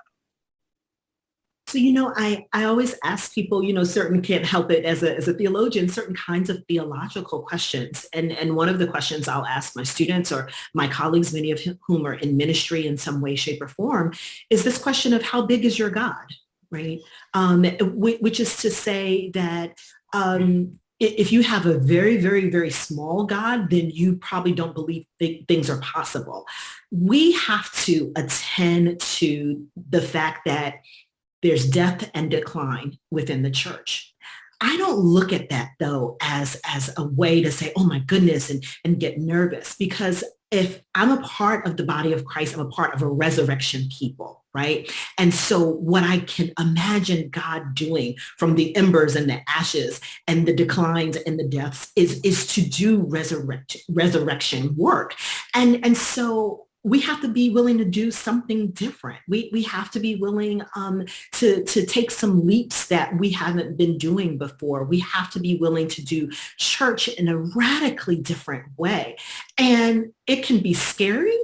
So, I always ask people, certain can't help it as a theologian, certain kinds of theological questions. And one of the questions I'll ask my students or my colleagues, many of whom are in ministry in some way, shape, or form, is this question of how big is your God, right? Which is to say that if you have a very, very, very small God, then you probably don't believe things are possible. We have to attend to the fact that there's death and decline within the church. I don't look at that, though, as a way to say, oh, my goodness, and get nervous, because if I'm a part of the body of Christ, I'm a part of a resurrection people, right? And so what I can imagine God doing from the embers and the ashes and the declines and the deaths is to do resurrection work. And so we have to be willing to do something different. We have to be willing to take some leaps that we haven't been doing before. We have to be willing to do church in a radically different way. And it can be scary,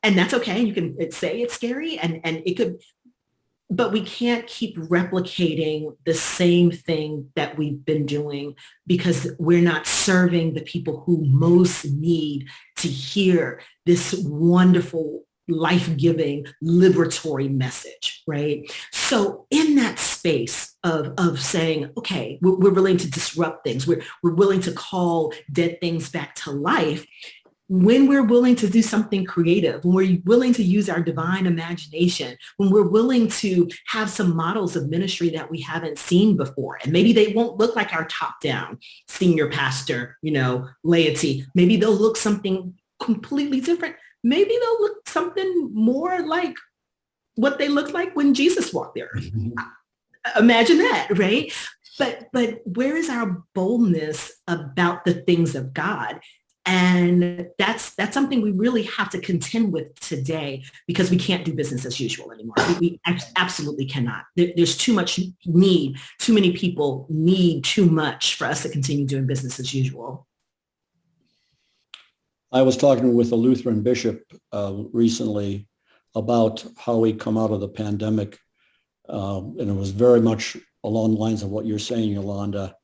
and that's okay. You can say it's scary, and it could, but we can't keep replicating the same thing that we've been doing, because we're not serving the people who most need to hear this wonderful, life-giving, liberatory message, right? So in that space of saying, okay, we're willing to disrupt things, we're willing to call dead things back to life, when we're willing to do something creative, when we're willing to use our divine imagination, when we're willing to have some models of ministry that we haven't seen before, and maybe they won't look like our top-down senior pastor, laity. Maybe they'll look something completely different. Maybe they'll look something more like what they looked like when Jesus walked the earth. Imagine that, right? But where is our boldness about the things of God? And that's something we really have to contend with today, because we can't do business as usual anymore. We absolutely cannot. There's too much need. Too many people need too much for us to continue doing business as usual. I was talking with a Lutheran bishop recently about how we come out of the pandemic, and it was very much along the lines of what you're saying, Yolanda.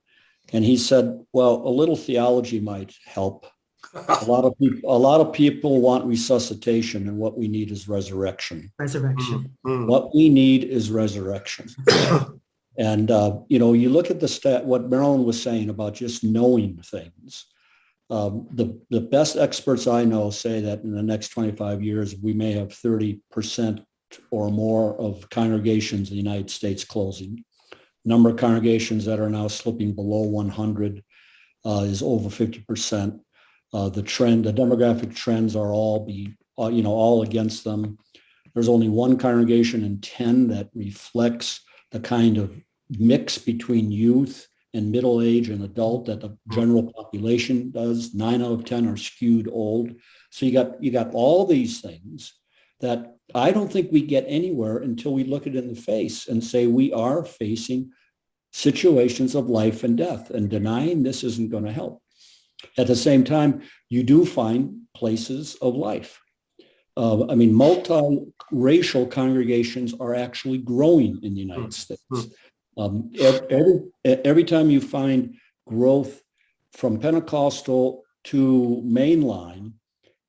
And he said, well, a little theology might help. A lot of people want resuscitation, and what we need is resurrection. Resurrection. Mm-hmm. What we need is resurrection. And, you look at what Marilyn was saying about just knowing things. The best experts I know say that in the next 25 years, we may have 30% or more of congregations in the United States closing. Number of congregations that are now slipping below 100 is over 50%. The demographic trends are all against them. There's only one congregation in 10 that reflects the kind of mix between youth and middle age and adult that the general population does. 9 out of 10 are skewed old. So you got all these things that I don't think we get anywhere until we look it in the face and say we are facing situations of life and death, and denying this isn't going to help. At the same time, you do find places of life. Multiracial congregations are actually growing in the United States. Every time you find growth from Pentecostal to mainline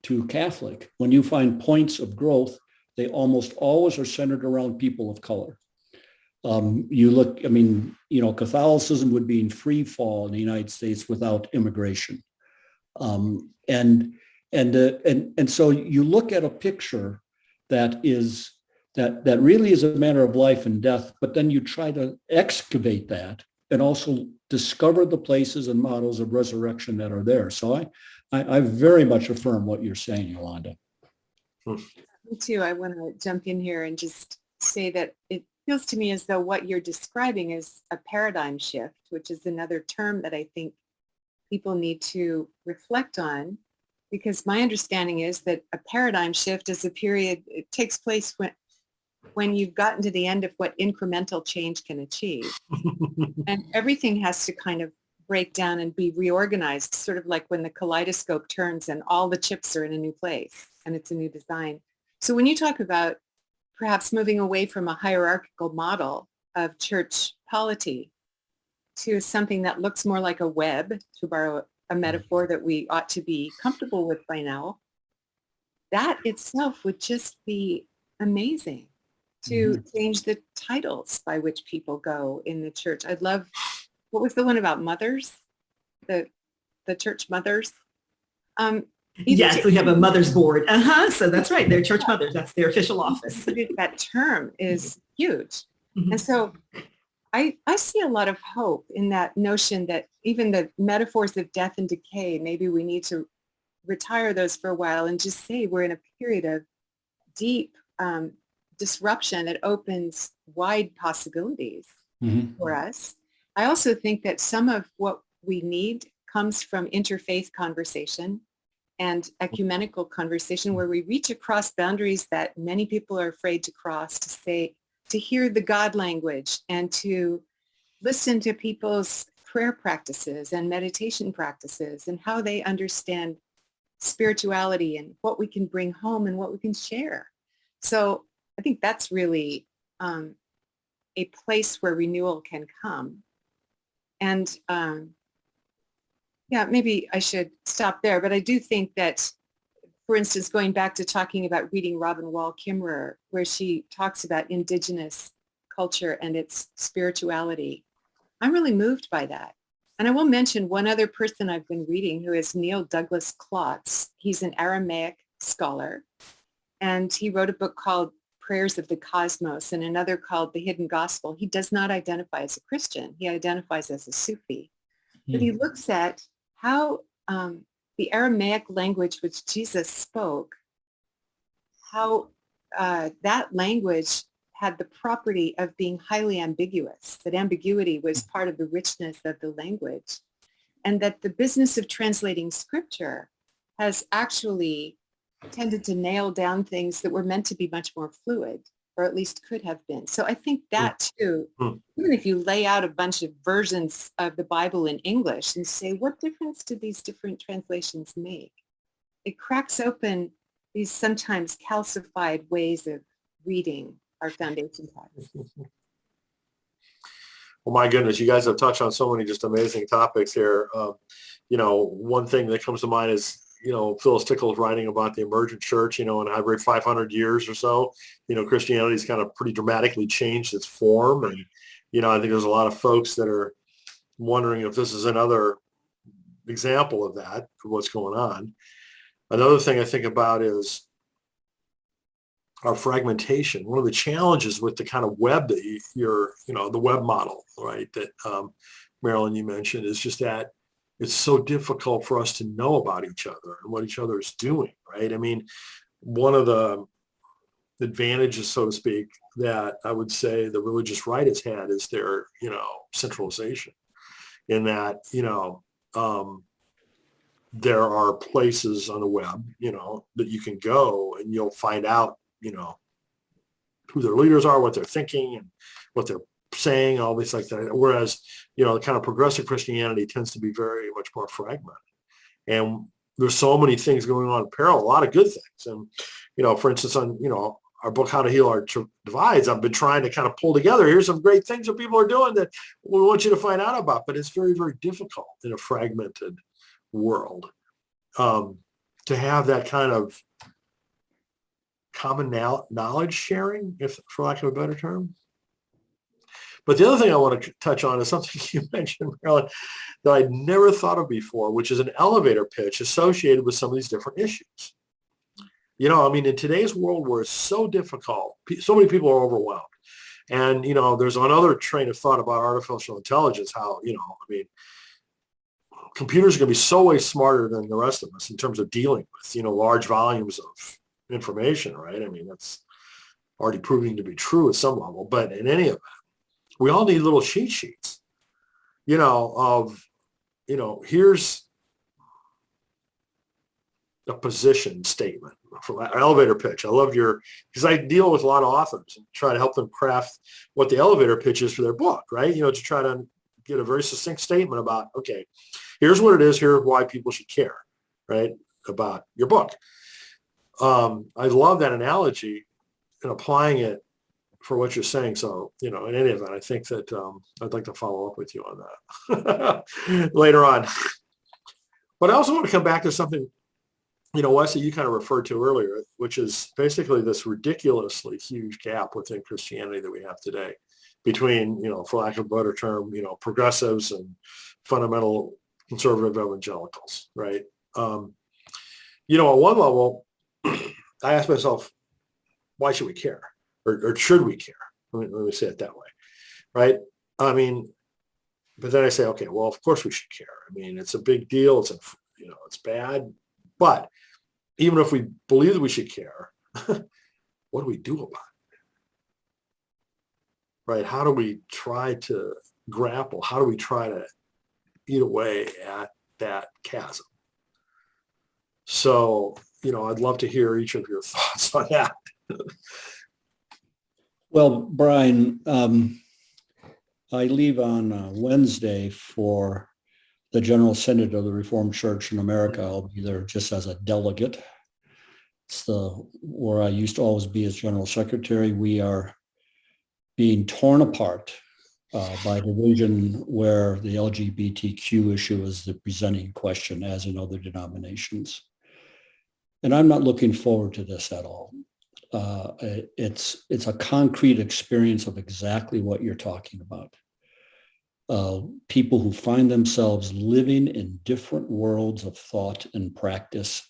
to Catholic, when you find points of growth, they almost always are centered around people of color. Catholicism would be in free fall in the United States without immigration. And so you look at a picture that really is a matter of life and death, but then you try to excavate that and also discover the places and models of resurrection that are there. So I very much affirm what you're saying, Yolanda. Me too. I want to jump in here and just say that it feels to me as though what you're describing is a paradigm shift, which is another term that I think people need to reflect on, because my understanding is that a paradigm shift is a period, it takes place when you've gotten to the end of what incremental change can achieve. And everything has to kind of break down and be reorganized, sort of like when the kaleidoscope turns and all the chips are in a new place and it's a new design. So when you talk about perhaps moving away from a hierarchical model of church polity to something that looks more like a web, to borrow a metaphor that we ought to be comfortable with by now, that itself would just be amazing to change the titles by which people go in the church. I'd love, what was the one about mothers? The church mothers? Yes, we have a mother's board. So that's right. They're church mothers. That's their official office. That term is huge. Mm-hmm. And so I see a lot of hope in that notion that even the metaphors of death and decay, maybe we need to retire those for a while and just say we're in a period of deep disruption that opens wide possibilities for us. I also think that some of what we need comes from interfaith conversation and ecumenical conversation, where we reach across boundaries that many people are afraid to cross, to hear the God language and to listen to people's prayer practices and meditation practices and how they understand spirituality and what we can bring home and what we can share. So I think that's really a place where renewal can come. And maybe I should stop there, but I do think that, for instance, going back to talking about reading Robin Wall Kimmerer, where she talks about indigenous culture and its spirituality, I'm really moved by that. And I will mention one other person I've been reading, who is Neil Douglas Klotz. He's an Aramaic scholar, and he wrote a book called Prayers of the Cosmos and another called The Hidden Gospel. He does not identify as a Christian. He identifies as a Sufi. But he looks at how the Aramaic language which Jesus spoke, how that language had the property of being highly ambiguous, that ambiguity was part of the richness of the language, and that the business of translating scripture has actually tended to nail down things that were meant to be much more fluid, or at least could have been. So I think that too, even if you lay out a bunch of versions of the Bible in English and say, what difference do these different translations make? It cracks open these sometimes calcified ways of reading our foundation texts. Well, my goodness, you guys have touched on so many just amazing topics here. One thing that comes to mind is, Phyllis Tickle's writing about the emergent church, in every 500 years or so, Christianity's kind of pretty dramatically changed its form. And, I think there's a lot of folks that are wondering if this is another example of that, of what's going on. Another thing I think about is our fragmentation. One of the challenges with the kind of web that the web model, right, that Marilyn, you mentioned, is just that it's so difficult for us to know about each other and what each other is doing, right? I mean, one of the advantages, so to speak, that I would say the religious right has had is their, centralization, in that, there are places on the web, that you can go and you'll find out, who their leaders are, what they're thinking and what they're saying, all this like that. Whereas, the kind of progressive Christianity tends to be very much more fragmented. And there's so many things going on in parallel, a lot of good things. And, for instance, on, our book, How to Heal Our Divides, I've been trying to kind of pull together, here's some great things that people are doing that we want you to find out about, but it's very, very difficult in a fragmented world to have that kind of common knowledge sharing, if for lack of a better term. But the other thing I want to touch on is something you mentioned, Marilyn, that I'd never thought of before, which is an elevator pitch associated with some of these different issues. In today's world where it's so difficult, so many people are overwhelmed. And, there's another train of thought about artificial intelligence, how, computers are going to be so way smarter than the rest of us in terms of dealing with, large volumes of information, right? That's already proving to be true at some level. But in any event, we all need little cheat sheets, here's a position statement for an elevator pitch. I love because I deal with a lot of authors and try to help them craft what the elevator pitch is for their book, right? To try to get a very succinct statement about, okay, here's what it is, here's why people should care, right, about your book. I love that analogy and applying it for what you're saying. So, in any event, I think that I'd like to follow up with you on that later on. But I also want to come back to something, Wes, that you kind of referred to earlier, which is basically this ridiculously huge gap within Christianity that we have today between, for lack of a better term, progressives and fundamental conservative evangelicals, right? At one level, I ask myself, why should we care? Or should we care? Let me say it that way, right? But then I say, okay, well, of course we should care. It's a big deal. It's bad. But even if we believe that we should care, what do we do about it? Right? How do we try to grapple? How do we try to eat away at that chasm? So, I'd love to hear each of your thoughts on that. Well, Brian, I leave on Wednesday for the General Synod of the Reformed Church in America. I'll be there just as a delegate. It's where I used to always be as General Secretary. We are being torn apart by division where the LGBTQ issue is the presenting question, as in other denominations. And I'm not looking forward to this at all. It's a concrete experience of exactly what you're talking about. People who find themselves living in different worlds of thought and practice,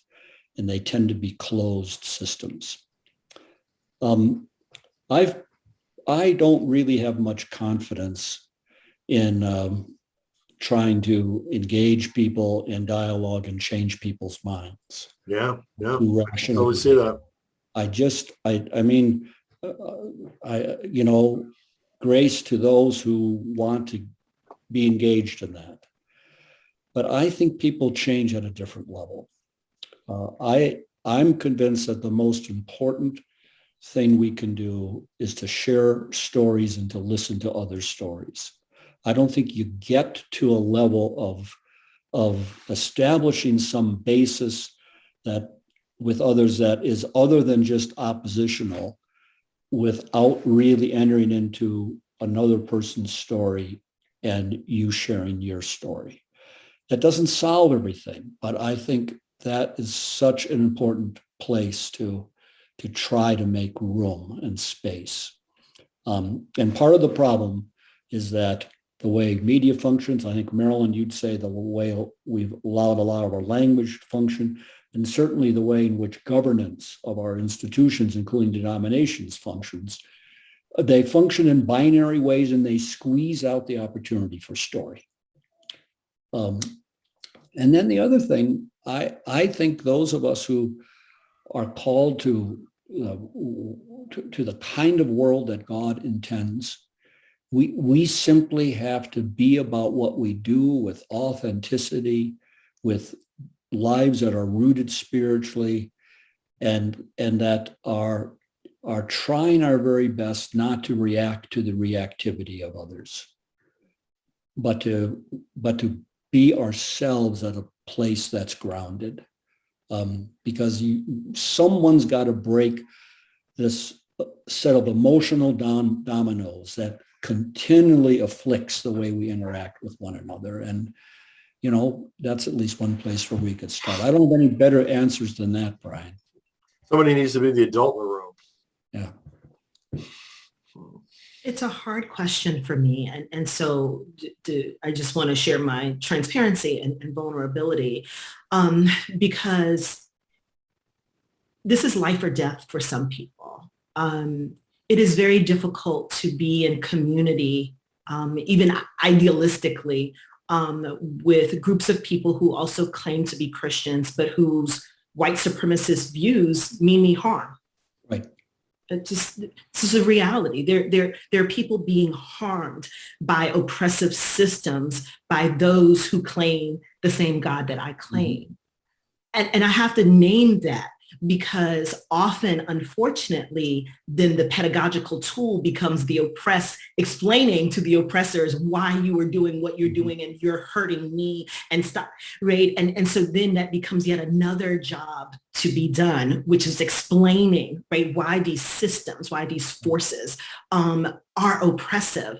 and they tend to be closed systems. I don't really have much confidence in trying to engage people in dialogue and change people's minds. Yeah. I always see that. Grace to those who want to be engaged in that. But I think people change at a different level. I'm convinced that the most important thing we can do is to share stories and to listen to other stories. I don't think you get to a level of establishing some basis that with others that is other than just oppositional without really entering into another person's story and you sharing your story. That doesn't solve everything, but I think that is such an important place to try to make room and space. And part of the problem is that the way media functions, I think, Marilyn, you'd say the way we've allowed a lot of our language to function, and certainly the way in which governance of our institutions, including denominations, functions. They function in binary ways and they squeeze out the opportunity for story. And then the other thing, I think those of us who are called to the kind of world that God intends, we simply have to be about what we do with authenticity, with lives that are rooted spiritually, and that are trying our very best not to react to the reactivity of others, but to be ourselves at a place that's grounded. Because someone's got to break this set of emotional dominoes that continually afflicts the way we interact with one another. And, that's at least one place where we could start. I don't have any better answers than that, Brian. Somebody needs to be the adult in the room. Yeah. It's a hard question for me. And so I just want to share my transparency and vulnerability because this is life or death for some people. it is very difficult to be in community, even idealistically, with groups of people who also claim to be Christians, but whose white supremacist views mean me harm. Right. This is a reality. There are people being harmed by oppressive systems, by those who claim the same God that I claim. And I have to name that, because often, unfortunately, then the pedagogical tool becomes the oppressed explaining to the oppressors why you are doing what you're doing and you're hurting me and stop, right? And so then that becomes yet another job to be done, which is explaining, right, why these systems, why these forces are oppressive.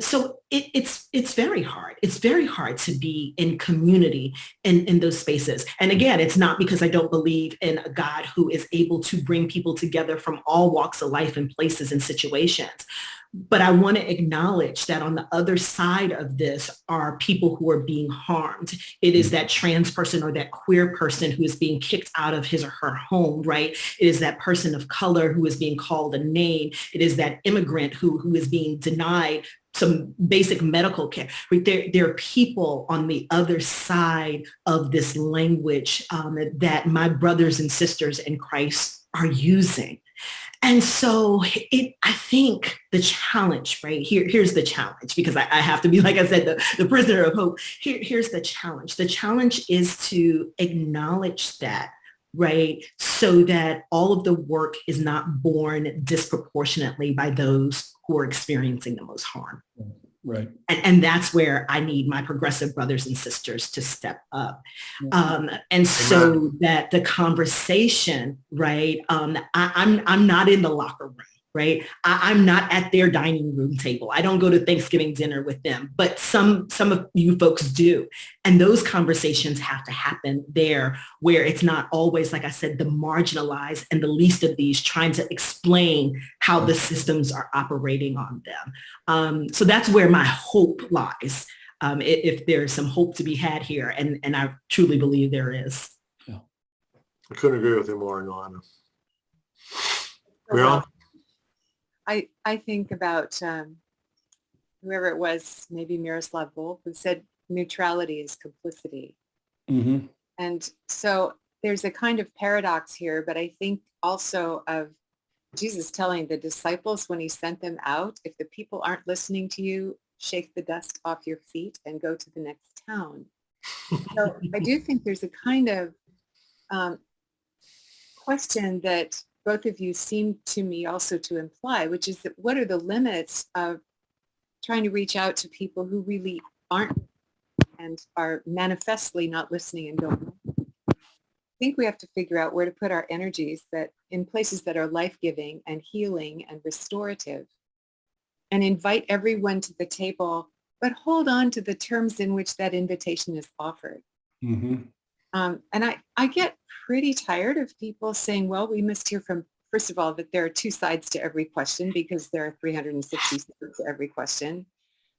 So it's very hard. It's very hard to be in community in those spaces. And again, it's not because I don't believe in a God who is able to bring people together from all walks of life and places and situations. But I want to acknowledge that on the other side of this are people who are being harmed. It is that trans person or that queer person who is being kicked out of his or her home, right? It is that person of color who is being called a name. It is that immigrant who is being denied some basic medical care. Right? There are people on the other side of this language that my brothers and sisters in Christ are using. And so I think the challenge, right, here's the challenge, because I have to be, like I said, the prisoner of hope. Here's the challenge. The challenge is to acknowledge that, right, so that all of the work is not borne disproportionately by those who are experiencing the most harm. Right. And that's where I need my progressive brothers and sisters to step up. And so that the conversation, right, I'm not in the locker room, right? I'm not at their dining room table. I don't go to Thanksgiving dinner with them, but some of you folks do. And those conversations have to happen there, where it's not always, like I said, the marginalized and the least of these trying to explain how the systems are operating on them. So that's where my hope lies, if there's some hope to be had here. And I truly believe there is. Yeah. I couldn't agree with you more, Yolanda. Marilyn? I think about whoever it was, maybe Miroslav Volf, who said neutrality is complicity. Mm-hmm. And so there's a kind of paradox here, but I think also of Jesus telling the disciples when he sent them out, if the people aren't listening to you, shake the dust off your feet and go to the next town. So I do think there's a kind of question that both of you seem to me also to imply, which is that what are the limits of trying to reach out to people who really aren't and are manifestly not listening and don't know? I think we have to figure out where to put our energies that in places that are life-giving and healing and restorative, and invite everyone to the table, but hold on to the terms in which that invitation is offered. Mm-hmm. And I get pretty tired of people saying, well, we must hear from, first of all, that there are two sides to every question because there are 360 sides to every question,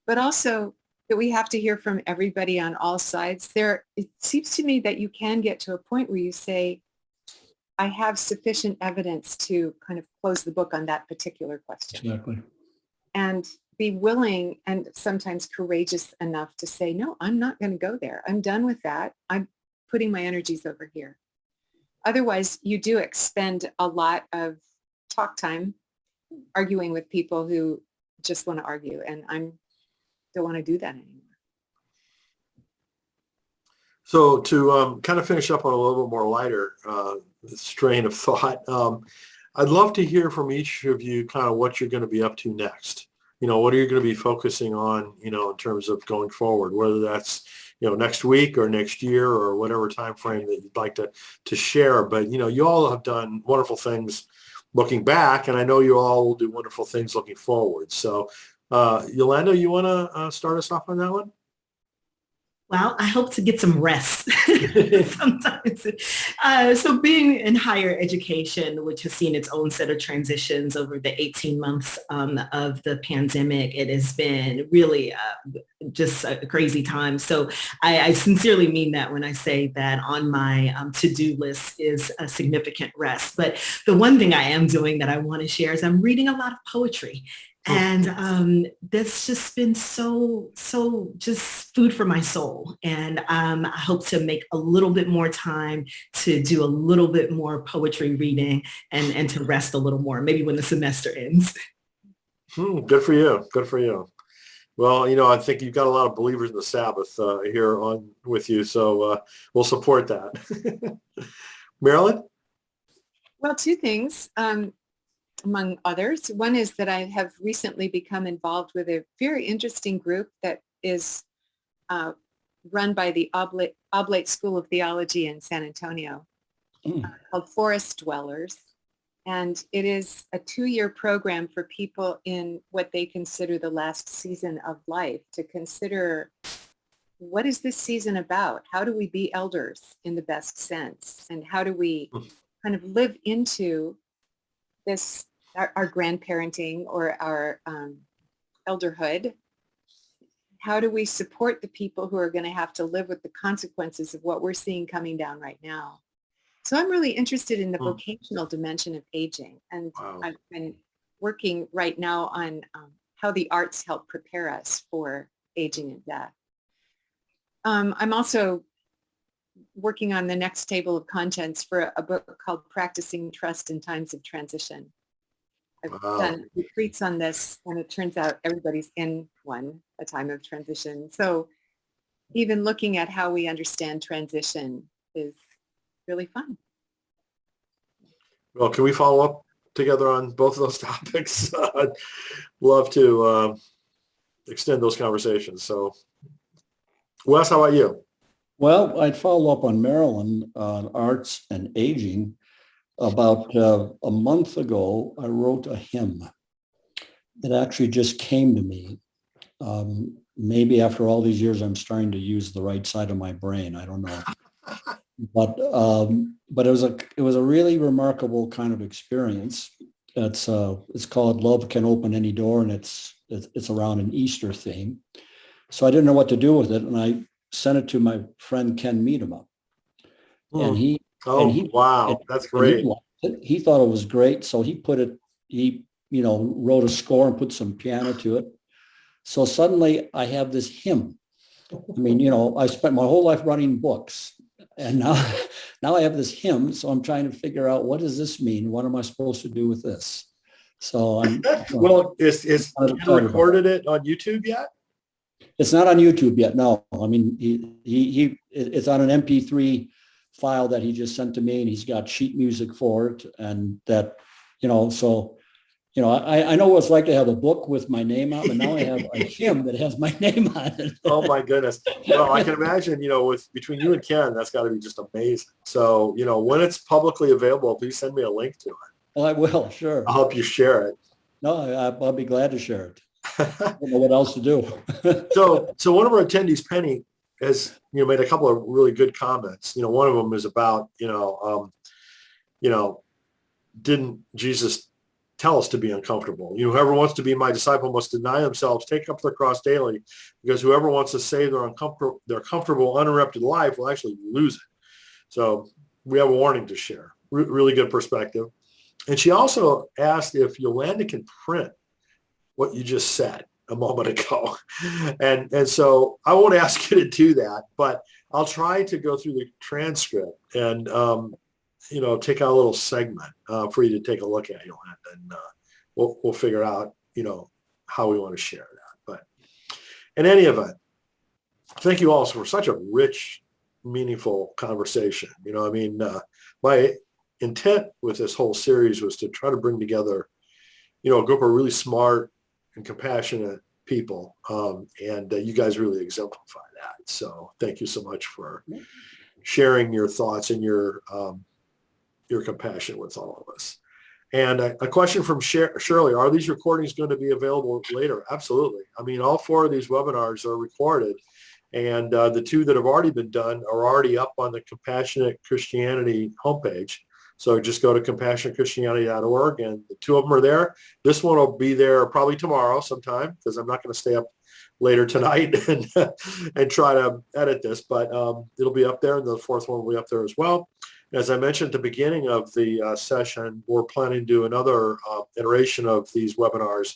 but also that we have to hear from everybody on all sides. It seems to me that you can get to a point where you say, I have sufficient evidence to kind of close the book on that particular question. Exactly. And be willing and sometimes courageous enough to say, no, I'm not going to go there. I'm done with that. I'm putting my energies over here. Otherwise, you do expend a lot of talk time arguing with people who just want to argue, and I don't want to do that anymore. So to kind of finish up on a little bit more lighter strain of thought, I'd love to hear from each of you kind of what you're going to be up to next. What are you going to be focusing on, in terms of going forward, whether that's, next week or next year or whatever time frame that you'd like to share. But, you all have done wonderful things looking back, and I know you all will do wonderful things looking forward. So, Yolanda, you want to start us off on that one? Well, I hope to get some rest sometimes. So being in higher education, which has seen its own set of transitions over the 18 months of the pandemic, it has been really just a crazy time. So I sincerely mean that when I say that on my to-do list is a significant rest. But the one thing I am doing that I want to share is I'm reading a lot of poetry. And that's just been so just food for my soul. And I hope to make a little bit more time to do a little bit more poetry reading and to rest a little more, maybe when the semester ends. Good for you. Good for you. Well, you know, I think you've got a lot of believers in the Sabbath here on with you. So we'll support that. Marilyn? Well, two things. Among others. One is that I have recently become involved with a very interesting group that is run by the Oblate School of Theology in San Antonio called Forest Dwellers. And it is a 2-year program for people in what they consider the last season of life to consider, what is this season about? How do we be elders in the best sense? And how do we kind of live into this, our grandparenting or our elderhood? How do we support the people who are going to have to live with the consequences of what we're seeing coming down right now? So I'm really interested in the vocational dimension of aging. And I've been working right now on how the arts help prepare us for aging and death. I'm also working on the next table of contents for a book called Practicing Trust in Times of Transition. I've done retreats on this, and it turns out everybody's in a time of transition. So even looking at how we understand transition is really fun. Well, can we follow up together on both of those topics? I'd love to extend those conversations. So Wes, how about you? Well, I'd follow up on Marilyn on arts and aging. About a month ago, I wrote a hymn. It actually just came to me. Maybe after all these years, I'm starting to use the right side of my brain. I don't know. But it was a really remarkable kind of experience. It's called "Love Can Open Any Door," and it's around an Easter theme. So I didn't know what to do with it, and I sent it to my friend Ken Meadema, and he wow, that's great. He thought it was great, so he put it. He wrote a score and put some piano to it. So suddenly I have this hymn. I mean, I spent my whole life running books, and now I have this hymn. So I'm trying to figure out, what does this mean? What am I supposed to do with this? So I'm well, is Ken recorded it on YouTube yet? It's not on YouTube yet. No, I mean it's on an MP3 file that he just sent to me, and he's got sheet music for it, and that I know what it's like to have a book with my name on, but now I have a hymn that has my name on it. Oh my goodness! Well, I can imagine with between you and Ken, that's got to be just amazing. So when it's publicly available, please send me a link to it. Well, I will, sure. I'll help you share it. No, I'll be glad to share it. I don't know what else to do. So one of our attendees, Penny, has made a couple of really good comments. One of them is about didn't Jesus tell us to be uncomfortable? Whoever wants to be my disciple must deny themselves, take up their cross daily, because whoever wants to save their comfortable, uninterrupted life will actually lose it. So we have a warning to share. Really good perspective. And she also asked if Yolanda can print what you just said a moment ago. And so I won't ask you to do that, but I'll try to go through the transcript and, take out a little segment for you to take a look at, Yolanda, and we'll figure out, how we want to share that. But in any event, thank you all for such a rich, meaningful conversation. My intent with this whole series was to try to bring together, a group of really smart and compassionate people. And you guys really exemplify that. So thank you so much for sharing your thoughts and your compassion with all of us. And a question from Shirley, are these recordings going to be available later? Absolutely. I mean, all 4 of these webinars are recorded, And the two that have already been done are already up on the Compassionate Christianity homepage. So just go to compassionatechristianity.org, and the two of them are there. This one will be there probably tomorrow sometime, because I'm not going to stay up later tonight and try to edit this, but it'll be up there, and the fourth one will be up there as well. As I mentioned at the beginning of the session, we're planning to do another iteration of these webinars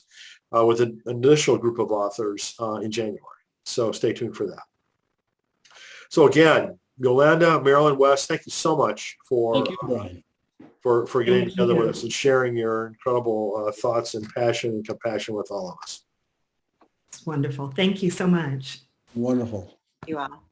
with an initial group of authors in January. So stay tuned for that. So again, Yolanda, Marilyn, Wes, thank you so much for Thank you, Brian. for getting Thank together with you. us and sharing your incredible thoughts and passion and compassion with all of us. It's wonderful. Thank you so much. Wonderful. You all.